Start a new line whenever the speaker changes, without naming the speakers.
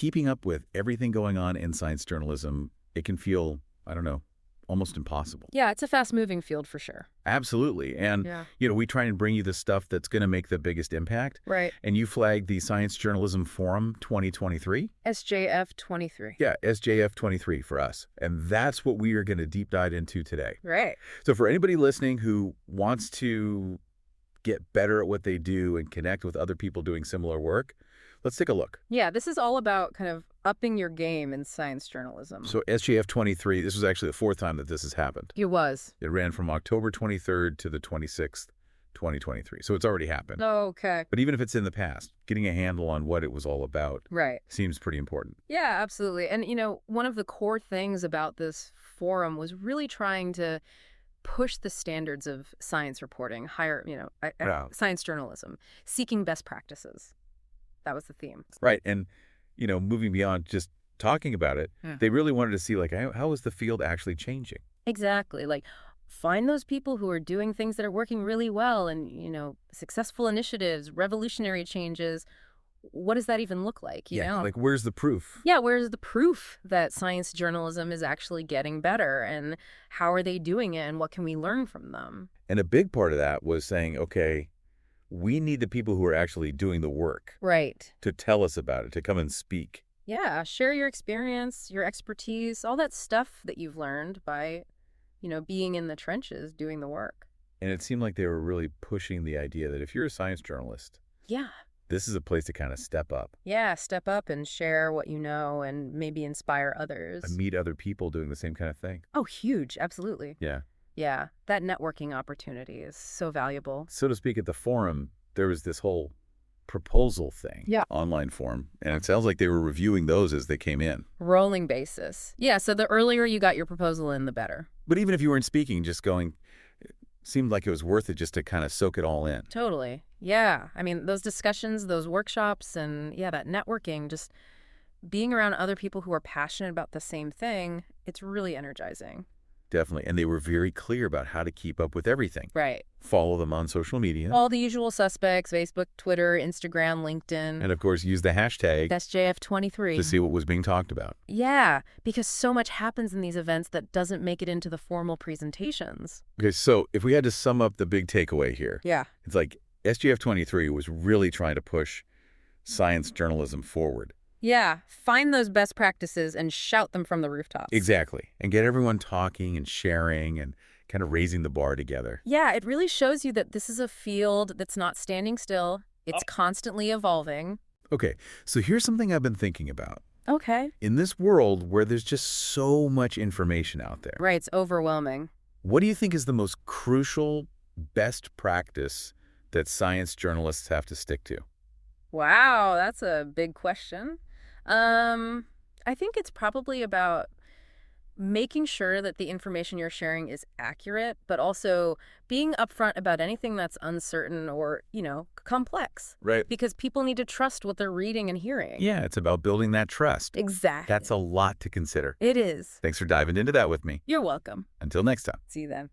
keeping up with everything going on in science journalism, it can feel, I don't know, almost impossible.
Yeah, it's a fast-moving field for sure.
Absolutely. And, we try and bring you the stuff that's going to make the biggest impact.
Right.
And you flagged the Science Journalism Forum 2023?
SJF23.
Yeah, SJF23 for us. And that's what we are going to deep dive into today.
Right.
So for anybody listening who wants to get better at what they do and connect with other people doing similar work, let's take a look.
Yeah, this is all about kind of upping your game in science journalism.
So SJF23, this was actually the fourth time that this has happened.
It was.
It ran from October 23rd to the 26th, 2023. So it's already happened.
Okay.
But even if it's in the past, getting a handle on what it was all about seems pretty important.
Yeah, absolutely. And, one of the core things about this forum was really trying to push the standards of science reporting, higher, science journalism, seeking best practices. That was the theme.
Right. And, moving beyond just talking about it, they really wanted to see, how is the field actually changing?
Exactly. Find those people who are doing things that are working really well and, successful initiatives, revolutionary changes. What does that even look like? You know?
Where's the proof?
Yeah, where's the proof that science journalism is actually getting better, and how are they doing it, and what can we learn from them?
And a big part of that was saying, okay, we need the people who are actually doing the work.
Right.
To tell us about it, to come and speak.
Yeah, share your experience, your expertise, all that stuff that you've learned by, being in the trenches, doing the work.
And it seemed like they were really pushing the idea that if you're a science journalist, this is a place to kind of step up.
Yeah, step up and share what you know and maybe inspire others.
And meet other people doing the same kind of thing.
Oh, huge. Absolutely.
Yeah.
Yeah, that networking opportunity is so valuable.
So to speak, at the forum, there was this whole proposal thing.
Yeah.
Online forum. And it sounds like they were reviewing those as they came in.
Rolling basis. Yeah, so the earlier you got your proposal in, the better.
But even if you weren't speaking, just going, it seemed like it was worth it just to kind of soak it all in.
Totally. Yeah. I mean, those discussions, those workshops, and that networking, just being around other people who are passionate about the same thing, it's really energizing.
Definitely. And they were very clear about how to keep up with everything.
Right.
Follow them on social media.
All the usual suspects, Facebook, Twitter, Instagram, LinkedIn.
And of course, use the hashtag
SJF23
to see what was being talked about.
Yeah, because so much happens in these events that doesn't make it into the formal presentations.
Okay, so if we had to sum up the big takeaway here, it's like SJF23 was really trying to push science journalism forward.
Yeah, find those best practices and shout them from the rooftops.
Exactly. And get everyone talking and sharing and kind of raising the bar together.
Yeah, it really shows you that this is a field that's not standing still. It's constantly evolving.
Okay, so here's something I've been thinking about.
Okay.
In this world where there's just so much information out there.
Right, it's overwhelming. What
do you think is the most crucial best practice that science journalists have to stick to?
Wow, that's a big question. I think it's probably about making sure that the information you're sharing is accurate, but also being upfront about anything that's uncertain or, complex.
Right.
Because people need to trust what they're reading and hearing.
Yeah, it's about building that trust.
Exactly.
That's a lot to consider.
It is.
Thanks for diving into that with me.
You're welcome.
Until next time.
See you then.